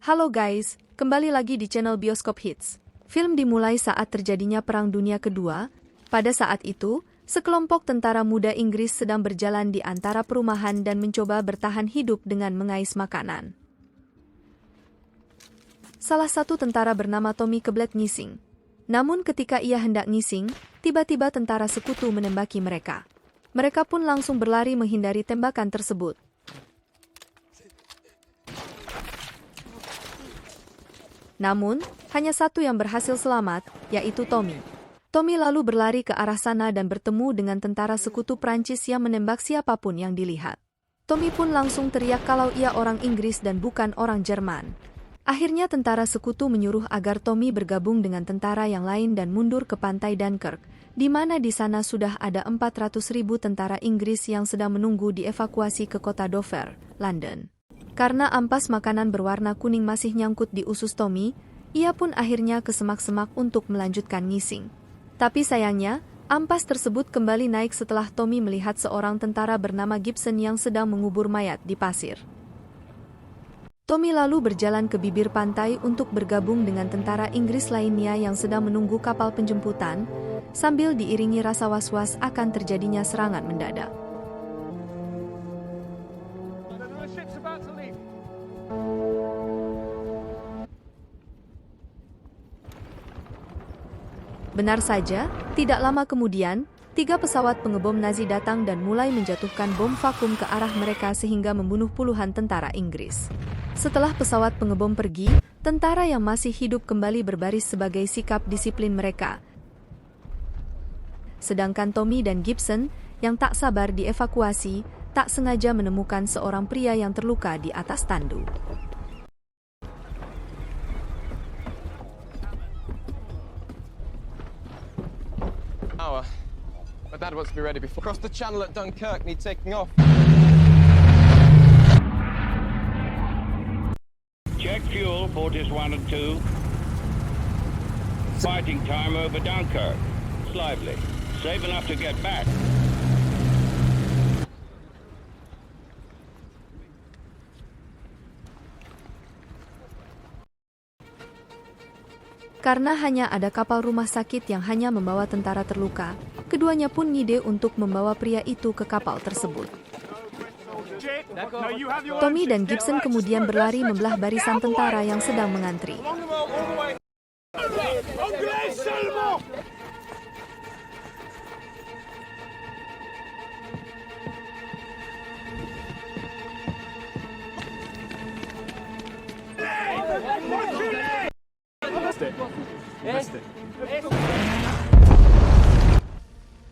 Halo guys, kembali lagi di channel Bioskop Hits. Film dimulai saat terjadinya Perang Dunia Kedua. Pada saat itu, sekelompok tentara muda Inggris sedang berjalan di antara perumahan dan mencoba bertahan hidup dengan mengais makanan. Salah satu tentara bernama Tommy kebelet ngising. Namun ketika ia hendak ngising, tiba-tiba tentara sekutu menembaki mereka. Mereka pun langsung berlari menghindari tembakan tersebut. Namun, hanya satu yang berhasil selamat, yaitu Tommy. Tommy lalu berlari ke arah sana dan bertemu dengan tentara sekutu Prancis yang menembak siapapun yang dilihat. Tommy pun langsung teriak kalau ia orang Inggris dan bukan orang Jerman. Akhirnya tentara sekutu menyuruh agar Tommy bergabung dengan tentara yang lain dan mundur ke pantai Dunkirk, di mana di sana sudah ada 400.000 tentara Inggris yang sedang menunggu dievakuasi ke kota Dover, London. Karena ampas makanan berwarna kuning masih nyangkut di usus Tommy, ia pun akhirnya ke semak-semak untuk melanjutkan ngising. Tapi sayangnya, ampas tersebut kembali naik setelah Tommy melihat seorang tentara bernama Gibson yang sedang mengubur mayat di pasir. Tommy lalu berjalan ke bibir pantai untuk bergabung dengan tentara Inggris lainnya yang sedang menunggu kapal penjemputan, sambil diiringi rasa was-was akan terjadinya serangan mendadak. Benar saja, tidak lama kemudian, 3 pesawat pengebom Nazi datang dan mulai menjatuhkan bom vakum ke arah mereka sehingga membunuh puluhan tentara Inggris. Setelah pesawat pengebom pergi, tentara yang masih hidup kembali berbaris sebagai sikap disiplin mereka. Sedangkan Tommy dan Gibson, yang tak sabar dievakuasi, tak sengaja menemukan seorang pria yang terluka di atas tandu. My dad wants to be ready before. Across the channel at Dunkirk need taking off. Check fuel, Fortis 1 and 2. Fighting time over Dunkirk. It's lively. Safe enough to get back. Karena hanya ada kapal rumah sakit yang hanya membawa tentara terluka, keduanya pun ngide untuk membawa pria itu ke kapal tersebut. Tommy dan Gibson kemudian berlari membelah barisan tentara yang sedang mengantri.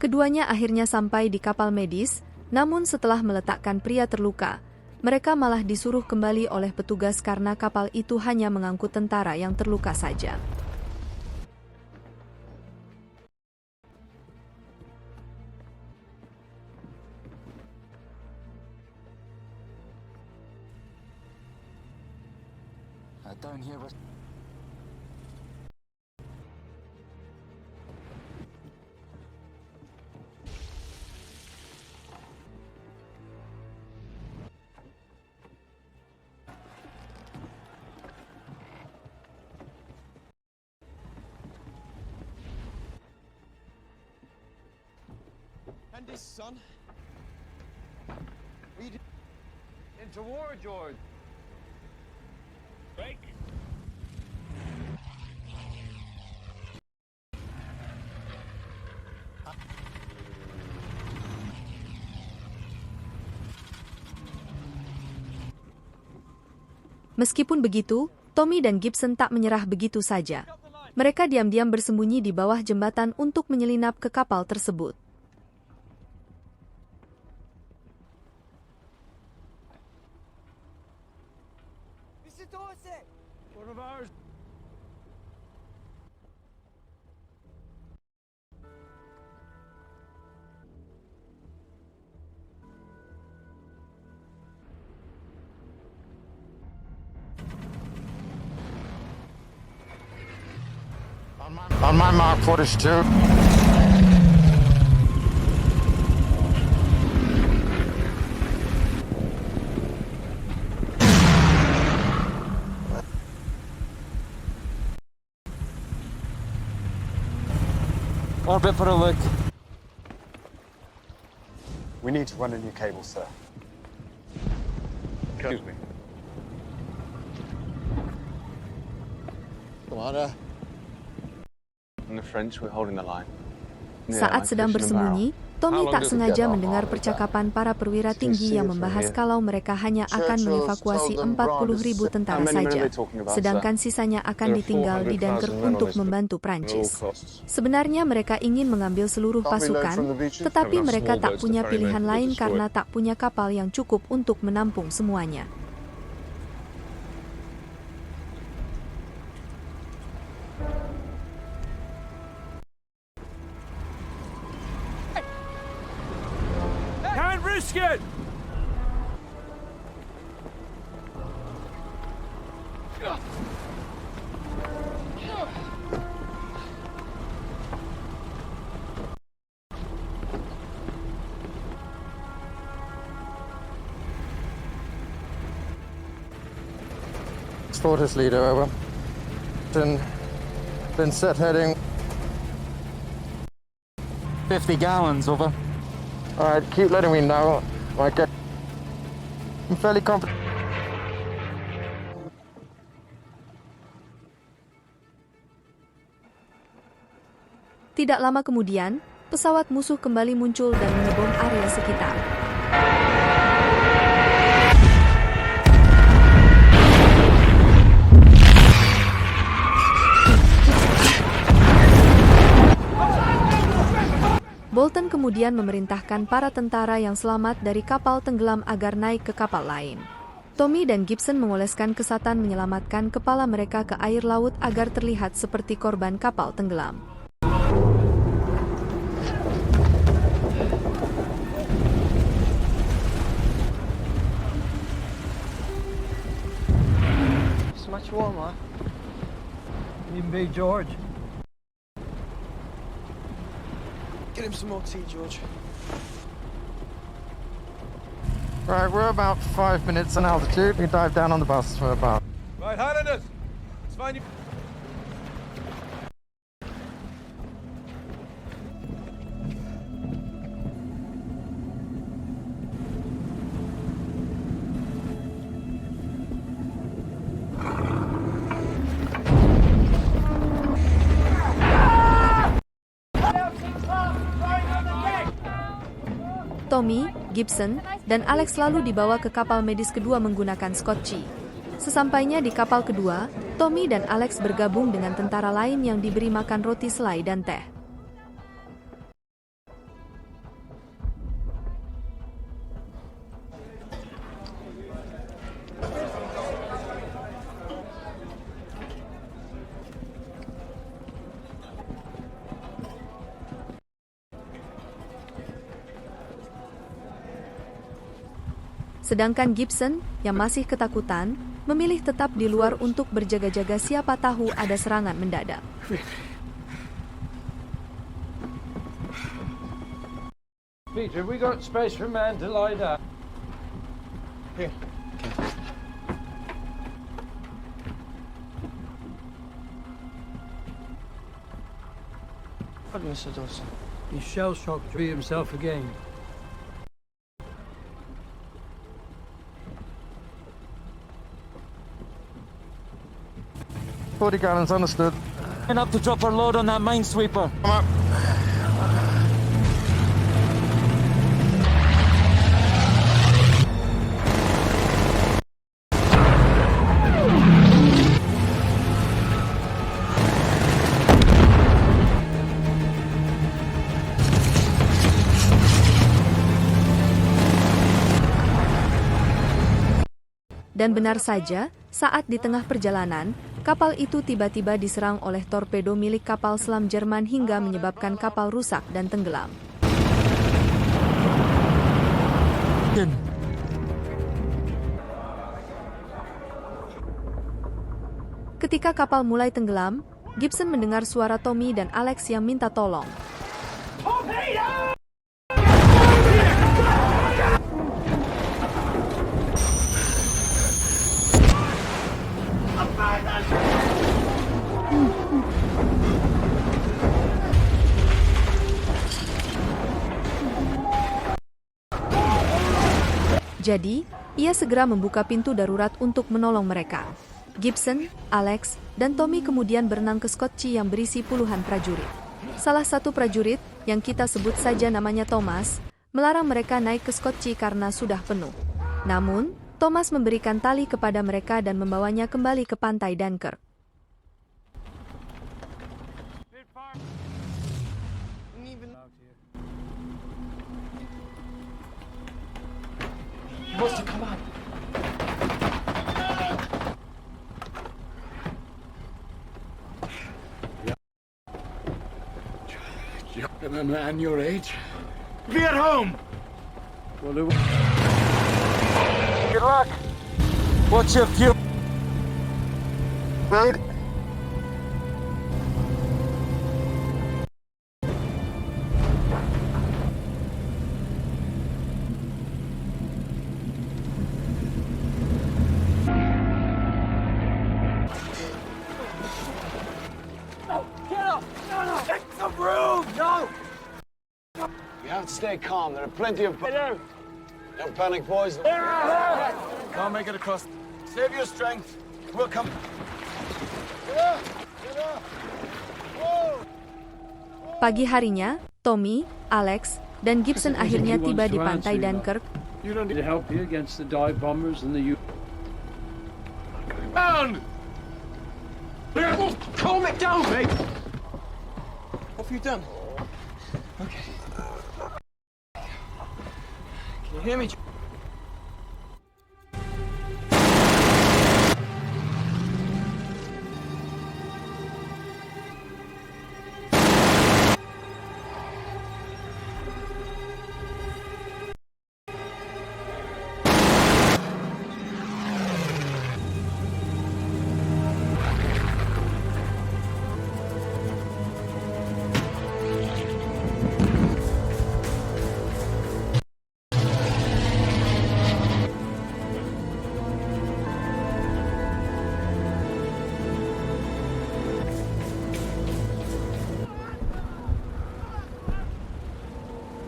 Keduanya akhirnya sampai di kapal medis, namun setelah meletakkan pria terluka, mereka malah disuruh kembali oleh petugas karena kapal itu hanya mengangkut tentara yang terluka saja. And his son. Into war, George. Break. Meskipun begitu, Tommy dan Gibson tak menyerah begitu saja. Mereka diam-diam bersembunyi di bawah jembatan untuk menyelinap ke kapal tersebut. On my mark, Fortis 2. Orbit for a look. We need to run a new cable, sir. Excuse me. Commander. In the French, we're holding the line. Saat sedang bersembunyi, Tommy tak sengaja mendengar percakapan para perwira tinggi yang membahas kalau mereka hanya akan mengevakuasi 40.000 tentara saja, sedangkan sisanya akan ditinggal di Dunkirk untuk membantu Prancis. Sebenarnya mereka ingin mengambil seluruh pasukan, tetapi mereka tak punya pilihan lain karena tak punya kapal yang cukup untuk menampung semuanya. Risk it! Fortress leader, over. Been set heading. 50 gallons, over. Alright, keep letting me know. I'm fairly confident. Tidak lama kemudian, pesawat musuh kembali muncul dan mengebom area sekitar. Bolton kemudian memerintahkan para tentara yang selamat dari kapal tenggelam agar naik ke kapal lain. Tommy dan Gibson mengoleskan kesatan menyelamatkan kepala mereka ke air laut agar terlihat seperti korban kapal tenggelam. It's much warmer. In Big George. Get him some more tea, George. Right, we're about 5 minutes in altitude. We dive down on the bus for about. Right, Highlanders. It's fine. Tommy, Gibson, dan Alex lalu dibawa ke kapal medis kedua menggunakan Scotchy. Sesampainya di kapal kedua, Tommy dan Alex bergabung dengan tentara lain yang diberi makan roti selai dan teh. Sedangkan Gibson, yang masih ketakutan, memilih tetap di luar untuk berjaga-jaga siapa tahu ada serangan mendadak. Peter, we got space for man to lie down. Here. What, Mr. Dawson? He's shell-shocked to be himself again. $40 gallons, understood. Enough to drop our load on that minesweeper. Come up. Dan benar saja, saat di tengah perjalanan, kapal itu tiba-tiba diserang oleh torpedo milik kapal selam Jerman hingga menyebabkan kapal rusak dan tenggelam. Ketika kapal mulai tenggelam, Gibson mendengar suara Tommy dan Alex yang minta tolong. Jadi, ia segera membuka pintu darurat untuk menolong mereka. Gibson, Alex, dan Tommy kemudian berenang ke Scotchi yang berisi puluhan prajurit. Salah satu prajurit, yang kita sebut saja namanya Thomas, melarang mereka naik ke Scotchi karena sudah penuh. Namun, Thomas memberikan tali kepada mereka dan membawanya kembali ke pantai Dunkirk. And a man your age. Be at home! Well, Good luck. What's your fuel? Wait. You have to stay calm. There are plenty of... Don't panic, boys. Can't make it across. Save your strength. We'll come. Pagi harinya, Tommy, Alex, dan Gibson akhirnya tiba di pantai Dunkirk. you don't need to help you against the dive bombers and the U. Down! Calm it down, mate! What have you done? Okay. Can you hear me?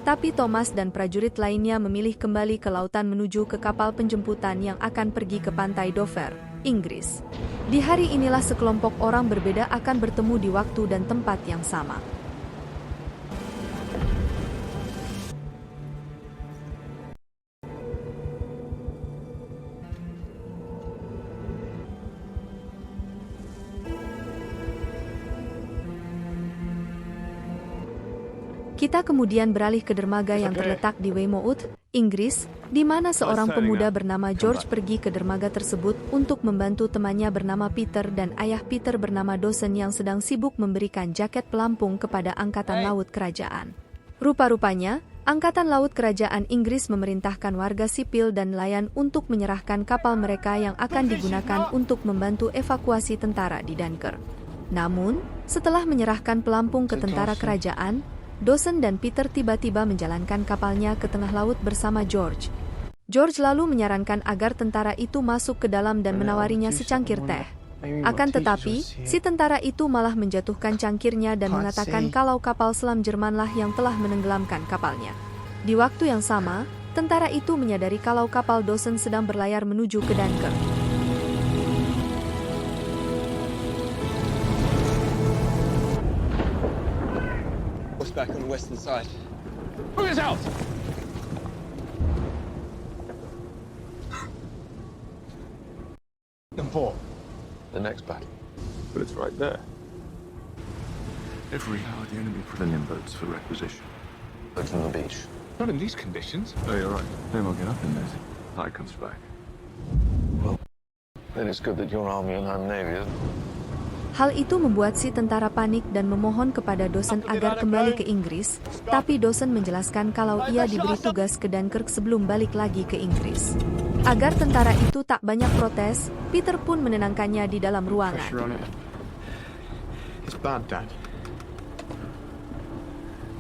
Tapi Thomas dan prajurit lainnya memilih kembali ke lautan menuju ke kapal penjemputan yang akan pergi ke pantai Dover, Inggris. Di hari inilah sekelompok orang berbeda akan bertemu di waktu dan tempat yang sama. Kita kemudian beralih ke dermaga yang terletak di Weymouth, Inggris, di mana seorang pemuda bernama George pergi ke dermaga tersebut untuk membantu temannya bernama Peter dan ayah Peter bernama Dawson yang sedang sibuk memberikan jaket pelampung kepada Angkatan Laut Kerajaan. Rupa-rupanya, Angkatan Laut Kerajaan Inggris memerintahkan warga sipil dan nelayan untuk menyerahkan kapal mereka yang akan digunakan untuk membantu evakuasi tentara di Dunkirk. Namun, setelah menyerahkan pelampung ke tentara kerajaan, Dawson dan Peter tiba-tiba menjalankan kapalnya ke tengah laut bersama George. George lalu menyarankan agar tentara itu masuk ke dalam dan menawarinya secangkir teh. Akan tetapi, si tentara itu malah menjatuhkan cangkirnya dan mengatakan kalau kapal selam Jermanlah yang telah menenggelamkan kapalnya. Di waktu yang sama, tentara itu menyadari kalau kapal Dawson sedang berlayar menuju ke Dunkirk. Back on the western side. Bring us out! And port. The next battle. But it's right there. Every hour the enemy put in boats for requisition. Look from the beach. Not in these conditions. Oh, you're right. They won't get up in this. Tide comes back. Well, then it's good that your army and our navy is... Hal itu membuat si tentara panik dan memohon kepada Dawson agar kembali ke Inggris, tapi Dawson menjelaskan kalau ia diberi tugas ke Dunkirk sebelum balik lagi ke Inggris. Agar tentara itu tak banyak protes, Peter pun menenangkannya di dalam ruangan. It's bad, Dad.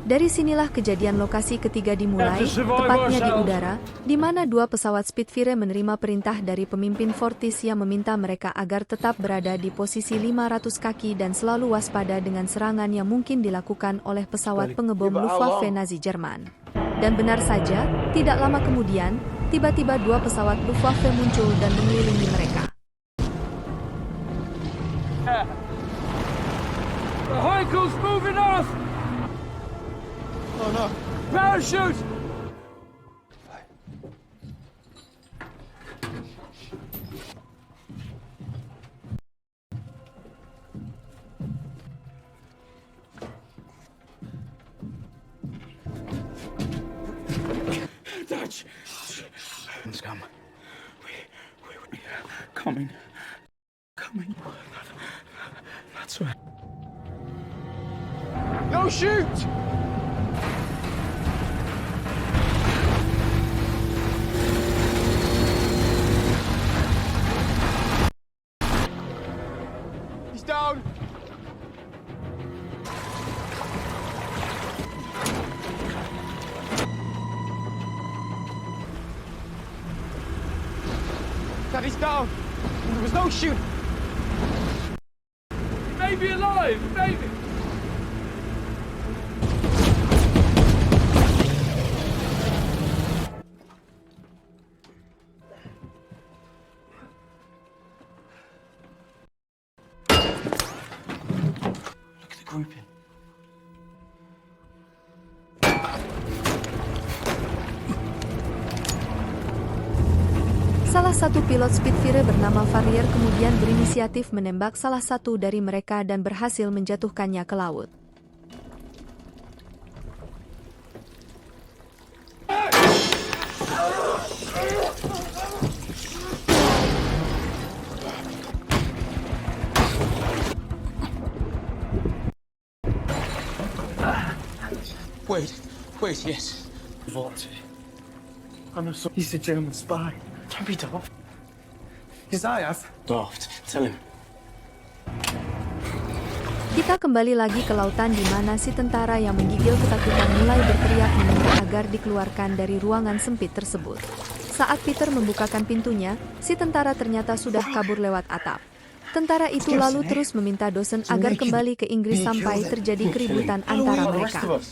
Dari sinilah kejadian lokasi ketiga dimulai, tepatnya di udara, di mana dua pesawat Spitfire menerima perintah dari pemimpin Fortis yang meminta mereka agar tetap berada di posisi 500 kaki dan selalu waspada dengan serangan yang mungkin dilakukan oleh pesawat pengebom Luftwaffe Nazi Jerman. Dan benar saja, tidak lama kemudian, tiba-tiba dua pesawat Luftwaffe muncul dan mengelilingi mereka. The vehicle's moving off! Oh no. Parachute! Dutch. Scum. We coming. Coming. That's right. No, shoot! He's down. Daddy's down. There was no shoot. Maybe alive, maybe. Look at the grouping. Salah satu pilot Spitfire bernama Farrier kemudian berinisiatif menembak salah satu dari mereka dan berhasil menjatuhkannya ke laut. Wait, yes. Vault. I'm not so. He's a German spy. Don't be daft. Yes, I have. Daft. Tell him. Kita kembali lagi ke lautan di mana si tentara yang menggigil ketakutan mulai berteriak meminta agar dikeluarkan dari ruangan sempit tersebut. Saat Peter membukakan pintunya, si tentara ternyata sudah kabur lewat atap. Tentara itu lalu terus meminta dosen agar kembali ke Inggris sampai terjadi keributan antara mereka.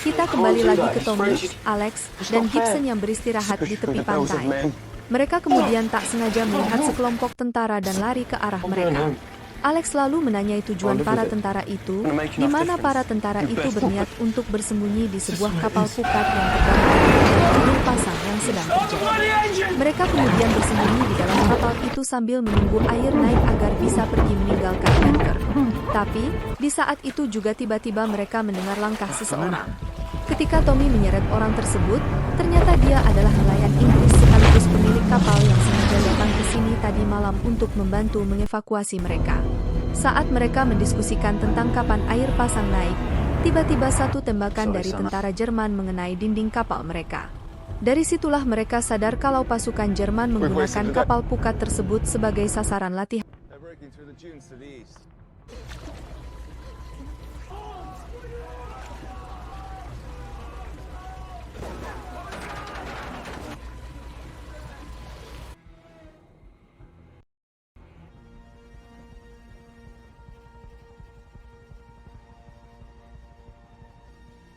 Kita kembali lagi ke Tommy, Alex, dan Gibson yang beristirahat di tepi pantai. Mereka kemudian tak sengaja melihat sekelompok tentara dan lari ke arah mereka. Alex lalu menanyai tujuan para tentara itu, di mana para tentara itu berniat untuk bersembunyi di sebuah kapal pukat yang terdampar air pasang yang sedang terjadi. Mereka kemudian bersembunyi di dalam kapal itu sambil menunggu air naik agar bisa pergi meninggalkan bunker. Tapi, di saat itu juga tiba-tiba mereka mendengar langkah seseorang. Ketika Tommy menyeret orang tersebut, ternyata dia adalah nelayan Inggris sekaligus pemilik kapal yang sengaja datang ke sini tadi malam untuk membantu mengevakuasi mereka. Saat mereka mendiskusikan tentang kapan air pasang naik, tiba-tiba satu tembakan dari tentara Jerman mengenai dinding kapal mereka. Dari situlah mereka sadar kalau pasukan Jerman menggunakan kapal pukat tersebut sebagai sasaran latihan.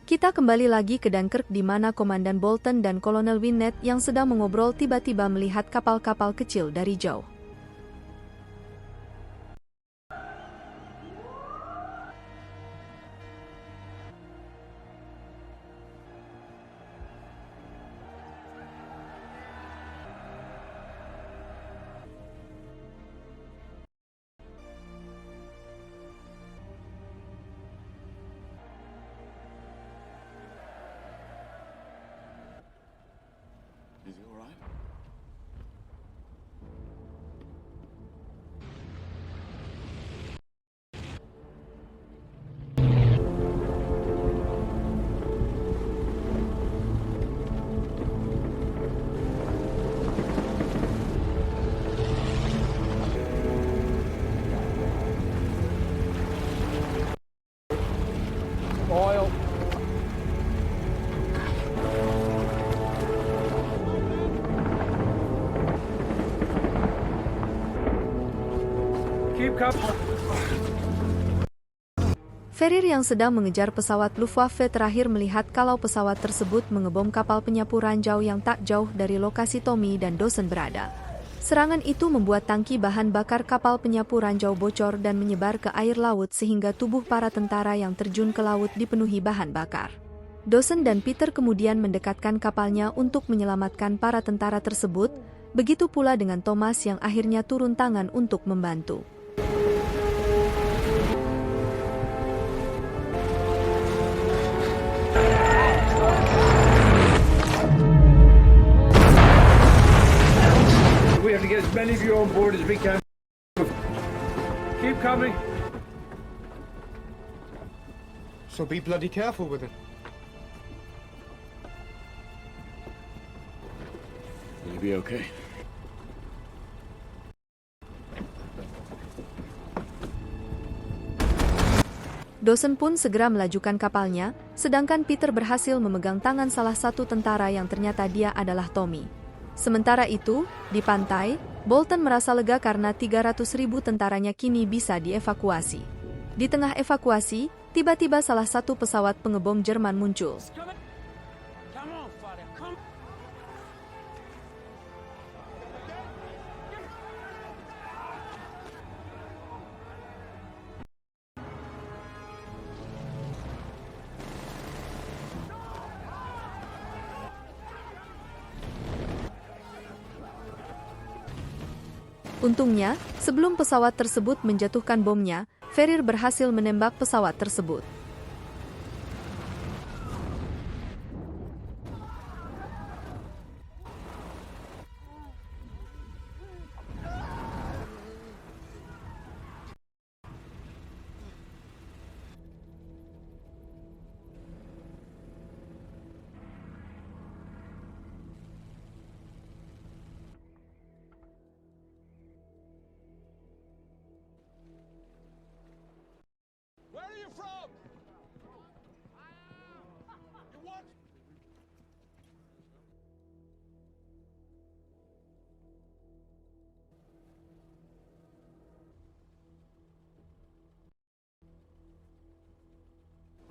Kita kembali lagi ke Dunkirk di mana Komandan Bolton dan Kolonel Winnet yang sedang mengobrol tiba-tiba melihat kapal-kapal kecil dari jauh. Is he all right? Oil. Keep cover. Ferrier yang sedang mengejar pesawat Luftwaffe terakhir melihat kalau pesawat tersebut mengebom kapal penyapu ranjau yang tak jauh dari lokasi Tommy dan Dawson berada. Serangan itu membuat tangki bahan bakar kapal penyapu ranjau bocor dan menyebar ke air laut sehingga tubuh para tentara yang terjun ke laut dipenuhi bahan bakar. Dawson dan Peter kemudian mendekatkan kapalnya untuk menyelamatkan para tentara tersebut, begitu pula dengan Thomas yang akhirnya turun tangan untuk membantu. We have to get as many of you on board as we can. Keep coming. So be bloody careful with it. Will you be okay? Dawson pun segera melajukan kapalnya, sedangkan Peter berhasil memegang tangan salah satu tentara yang ternyata dia adalah Tommy. Sementara itu, di pantai, Bolton merasa lega karena 300.000 tentaranya kini bisa dievakuasi. Di tengah evakuasi, tiba-tiba salah satu pesawat pengebom Jerman muncul. Untungnya, sebelum pesawat tersebut menjatuhkan bomnya, Ferrier berhasil menembak pesawat tersebut. Where are you from? You what?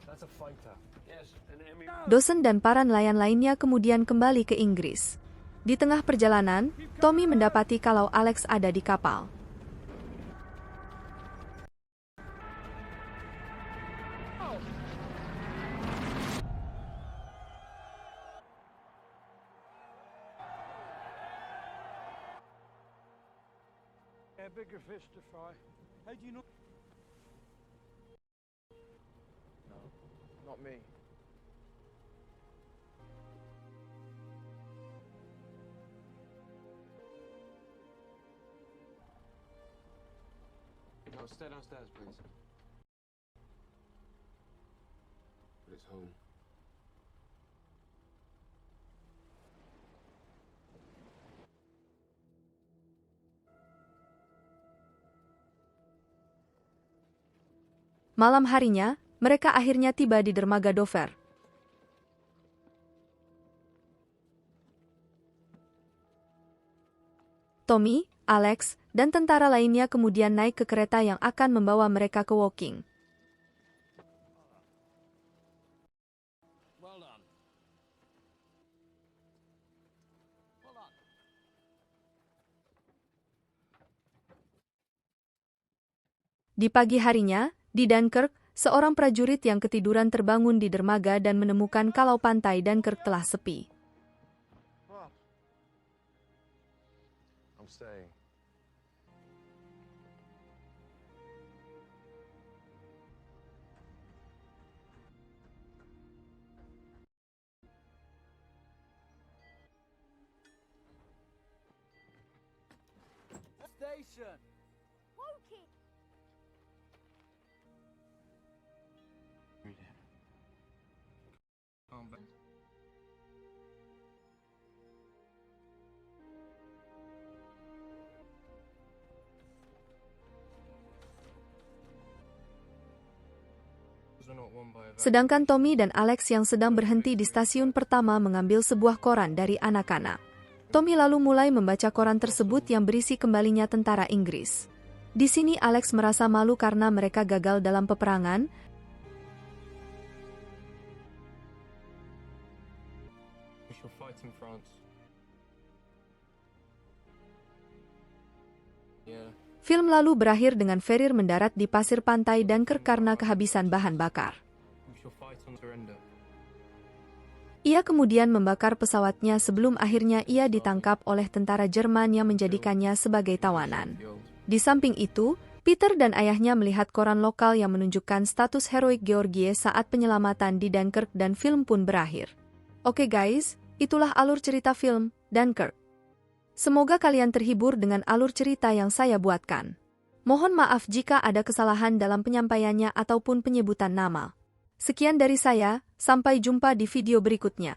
That's a fighter. Yes, an Emmy. Dawson dan para nelayan lainnya kemudian kembali ke Inggris. Di tengah perjalanan, Tommy mendapati kalau Alex ada di kapal. A bigger fish to fry. How do you know? No, not me. No, stay downstairs, please. But it's home. Malam harinya, mereka akhirnya tiba di dermaga Dover. Tommy, Alex, dan tentara lainnya kemudian naik ke kereta yang akan membawa mereka ke Woking. Well done. Well done. Di pagi harinya, di Dunkirk, seorang prajurit yang ketiduran terbangun di dermaga dan menemukan kalau pantai Dunkirk telah sepi. I'm staying. Station. Sedangkan Tommy dan Alex yang sedang berhenti di stasiun pertama mengambil sebuah koran dari anak-anak. Tommy lalu mulai membaca koran tersebut yang berisi kembalinya tentara Inggris. Di sini Alex merasa malu karena mereka gagal dalam peperangan, Film lalu berakhir dengan Ferrier mendarat di pasir pantai Dunkirk karena kehabisan bahan bakar. We shall fight on surrender. Ia kemudian membakar pesawatnya sebelum akhirnya ia ditangkap oleh tentara Jerman yang menjadikannya sebagai tawanan. Di samping itu, Peter dan ayahnya melihat koran lokal yang menunjukkan status heroik Georgie saat penyelamatan di Dunkirk dan film pun berakhir. Oke guys, itulah alur cerita film Dunkirk. Semoga kalian terhibur dengan alur cerita yang saya buatkan. Mohon maaf jika ada kesalahan dalam penyampaiannya ataupun penyebutan nama. Sekian dari saya, sampai jumpa di video berikutnya.